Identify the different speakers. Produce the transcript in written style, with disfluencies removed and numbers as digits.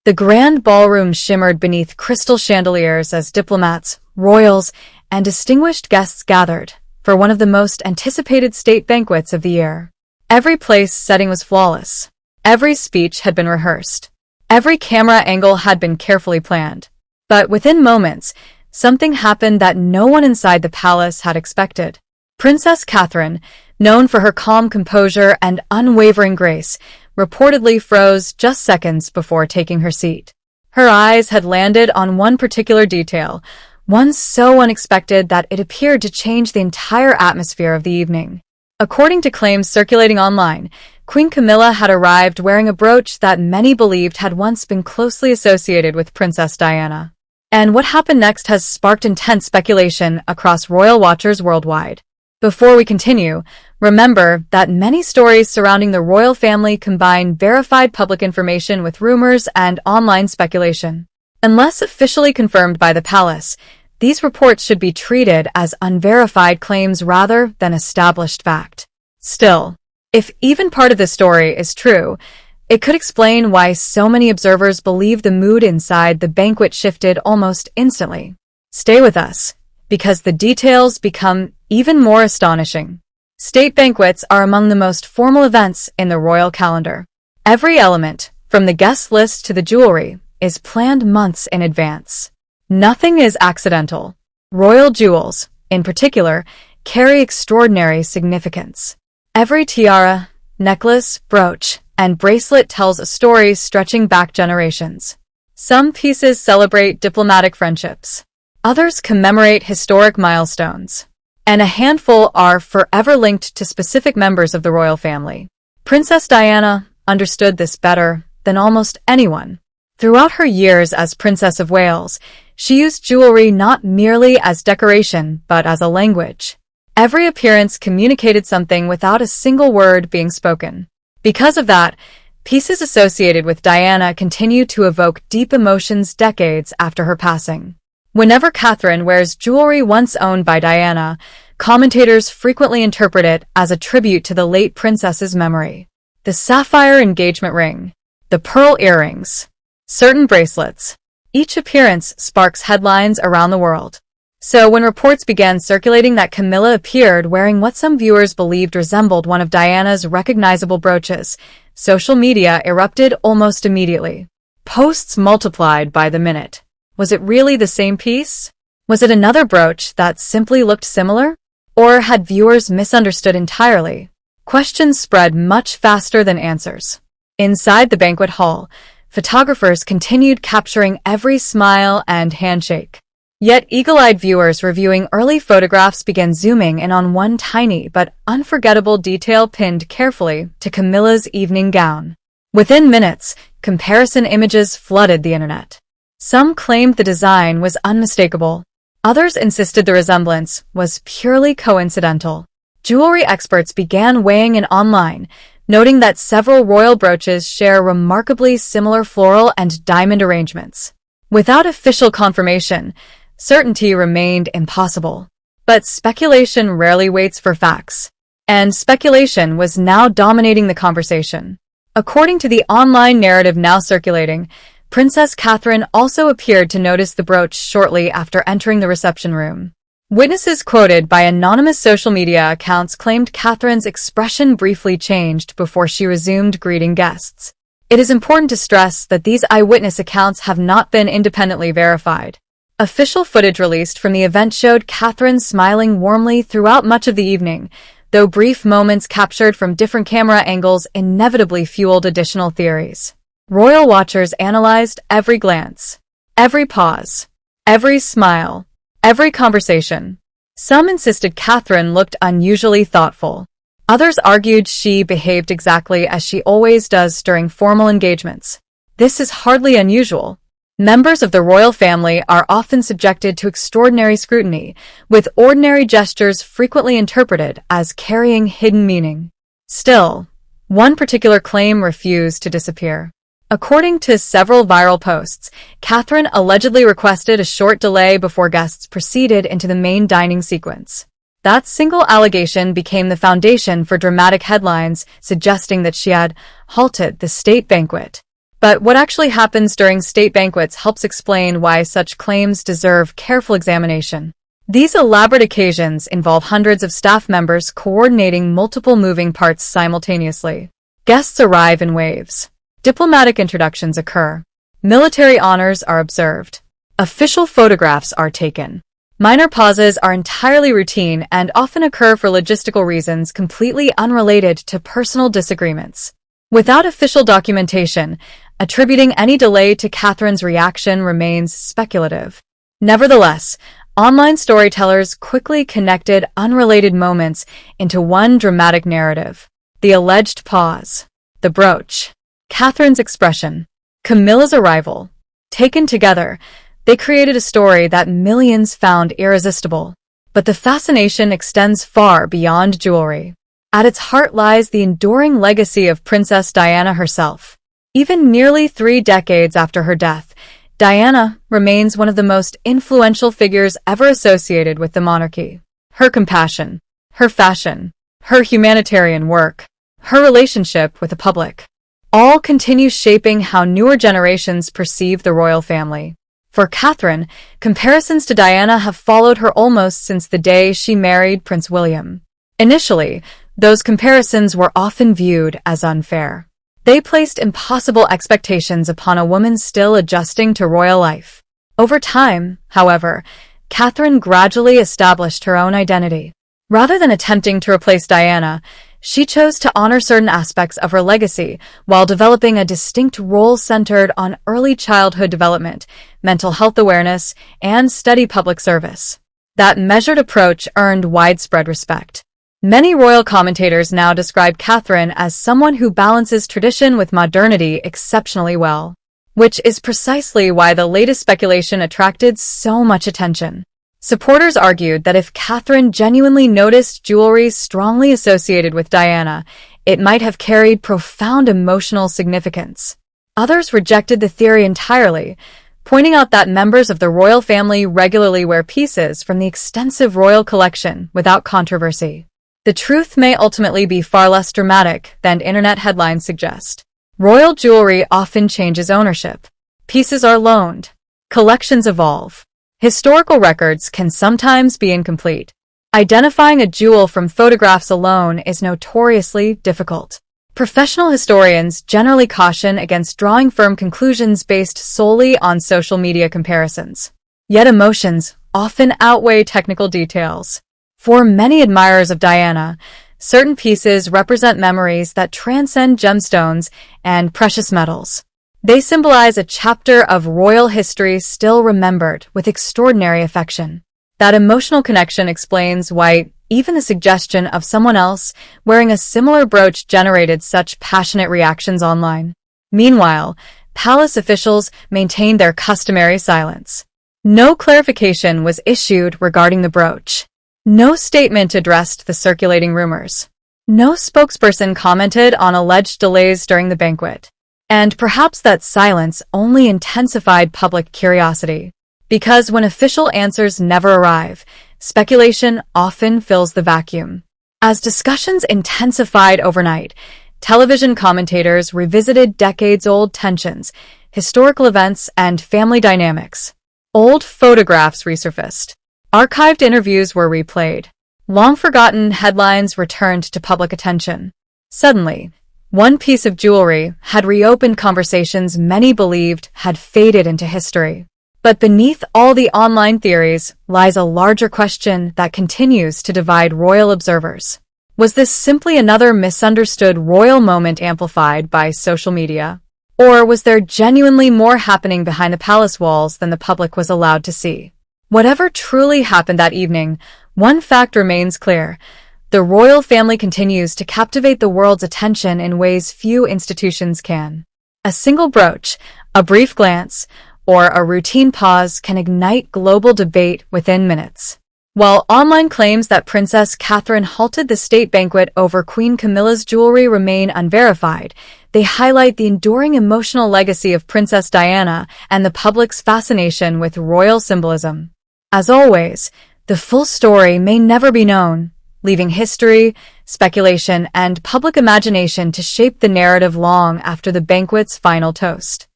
Speaker 1: The grand ballroom shimmered beneath crystal chandeliers as diplomats, royals, and distinguished guests gathered for one of the most anticipated state banquets of the year. Every place setting was flawless. Every speech had been rehearsed. Every camera angle had been carefully planned. But within moments, something happened that no one inside the palace had expected. Princess Catherine, known for her calm composure and unwavering grace, reportedly froze just seconds before taking her seat. Her eyes had landed on one particular detail, one so unexpected that it appeared to change the entire atmosphere of the evening. According to claims circulating online, Queen Camilla had arrived wearing a brooch that many believed had once been closely associated with Princess Diana. And what happened next has sparked intense speculation across royal watchers worldwide. Before we continue, remember that many stories surrounding the royal family combine verified public information with rumors and online speculation. Unless officially confirmed by the palace, these reports should be treated as unverified claims rather than established fact. Still, if even part of the story is true, it could explain why so many observers believe the mood inside the banquet shifted almost instantly. Stay with us, because the details become even more astonishing. State banquets are among the most formal events in the royal calendar. Every element, from the guest list to the jewelry, is planned months in advance. Nothing is accidental. Royal jewels, in particular, carry extraordinary significance. Every tiara, necklace, brooch, and bracelet tells a story stretching back generations. Some pieces celebrate diplomatic friendships. Others commemorate historic milestones. And a handful are forever linked to specific members of the royal family. Princess Diana understood this better than almost anyone. Throughout her years as Princess of Wales, she used jewelry not merely as decoration, but as a language. Every appearance communicated something without a single word being spoken. Because of that, pieces associated with Diana continue to evoke deep emotions decades after her passing. Whenever Catherine wears jewelry once owned by Diana, commentators frequently interpret it as a tribute to the late princess's memory. The sapphire engagement ring, the pearl earrings, certain bracelets. Each appearance sparks headlines around the world. So when reports began circulating that Camilla appeared wearing what some viewers believed resembled one of Diana's recognizable brooches, social media erupted almost immediately. Posts multiplied by the minute. Was it really the same piece? Was it another brooch that simply looked similar? Or had viewers misunderstood entirely? Questions spread much faster than answers. Inside the banquet hall, photographers continued capturing every smile and handshake. Yet eagle-eyed viewers reviewing early photographs began zooming in on one tiny but unforgettable detail pinned carefully to Camilla's evening gown. Within minutes, comparison images flooded the internet. Some claimed the design was unmistakable. Others insisted the resemblance was purely coincidental. Jewelry experts began weighing in online, noting that several royal brooches share remarkably similar floral and diamond arrangements. Without official confirmation, certainty remained impossible. But speculation rarely waits for facts. And speculation was now dominating the conversation. According to the online narrative now circulating, Princess Catherine also appeared to notice the brooch shortly after entering the reception room. Witnesses quoted by anonymous social media accounts claimed Catherine's expression briefly changed before she resumed greeting guests. It is important to stress that these eyewitness accounts have not been independently verified. Official footage released from the event showed Catherine smiling warmly throughout much of the evening, though brief moments captured from different camera angles inevitably fueled additional theories. Royal watchers analyzed every glance, every pause, every smile, every conversation. Some insisted Catherine looked unusually thoughtful. Others argued she behaved exactly as she always does during formal engagements. This is hardly unusual. Members of the royal family are often subjected to extraordinary scrutiny, with ordinary gestures frequently interpreted as carrying hidden meaning. Still, one particular claim refused to disappear. According to several viral posts, Catherine allegedly requested a short delay before guests proceeded into the main dining sequence. That single allegation became the foundation for dramatic headlines suggesting that she had halted the state banquet. But what actually happens during state banquets helps explain why such claims deserve careful examination. These elaborate occasions involve hundreds of staff members coordinating multiple moving parts simultaneously. Guests arrive in waves. Diplomatic introductions occur. Military honors are observed. Official photographs are taken. Minor pauses are entirely routine and often occur for logistical reasons completely unrelated to personal disagreements. Without official documentation, attributing any delay to Catherine's reaction remains speculative. Nevertheless, online storytellers quickly connected unrelated moments into one dramatic narrative. The alleged pause. The brooch. Catherine's expression. Camilla's arrival. Taken together, they created a story that millions found irresistible. But the fascination extends far beyond jewelry. At its heart lies the enduring legacy of Princess Diana herself. Even nearly 3 decades after her death, Diana remains one of the most influential figures ever associated with the monarchy. Her compassion, her fashion, her humanitarian work, her relationship with the public, all continue shaping how newer generations perceive the royal family. For Catherine, comparisons to Diana have followed her almost since the day she married Prince William. Initially, those comparisons were often viewed as unfair. They placed impossible expectations upon a woman still adjusting to royal life. Over time, however, Catherine gradually established her own identity. Rather than attempting to replace Diana, she chose to honor certain aspects of her legacy while developing a distinct role centered on early childhood development, mental health awareness, and steady public service. That measured approach earned widespread respect. Many royal commentators now describe Catherine as someone who balances tradition with modernity exceptionally well, which is precisely why the latest speculation attracted so much attention. Supporters argued that if Catherine genuinely noticed jewelry strongly associated with Diana, it might have carried profound emotional significance. Others rejected the theory entirely, pointing out that members of the royal family regularly wear pieces from the extensive royal collection without controversy. The truth may ultimately be far less dramatic than internet headlines suggest. Royal jewelry often changes ownership. Pieces are loaned. Collections evolve. Historical records can sometimes be incomplete. Identifying a jewel from photographs alone is notoriously difficult. Professional historians generally caution against drawing firm conclusions based solely on social media comparisons. Yet emotions often outweigh technical details. For many admirers of Diana, certain pieces represent memories that transcend gemstones and precious metals. They symbolize a chapter of royal history still remembered with extraordinary affection. That emotional connection explains why even the suggestion of someone else wearing a similar brooch generated such passionate reactions online. Meanwhile, palace officials maintained their customary silence. No clarification was issued regarding the brooch. No statement addressed the circulating rumors. No spokesperson commented on alleged delays during the banquet. And perhaps that silence only intensified public curiosity. Because when official answers never arrive, speculation often fills the vacuum. As discussions intensified overnight, television commentators revisited decades-old tensions, historical events, and family dynamics. Old photographs resurfaced. Archived interviews were replayed. Long-forgotten headlines returned to public attention. Suddenly, one piece of jewelry had reopened conversations many believed had faded into history. But beneath all the online theories lies a larger question that continues to divide royal observers. Was this simply another misunderstood royal moment amplified by social media? Or was there genuinely more happening behind the palace walls than the public was allowed to see? Whatever truly happened that evening, one fact remains clear. The royal family continues to captivate the world's attention in ways few institutions can. A single brooch, a brief glance, or a routine pause can ignite global debate within minutes. While online claims that Princess Catherine halted the state banquet over Queen Camilla's jewelry remain unverified, they highlight the enduring emotional legacy of Princess Diana and the public's fascination with royal symbolism. As always, the full story may never be known, leaving history, speculation, and public imagination to shape the narrative long after the banquet's final toast.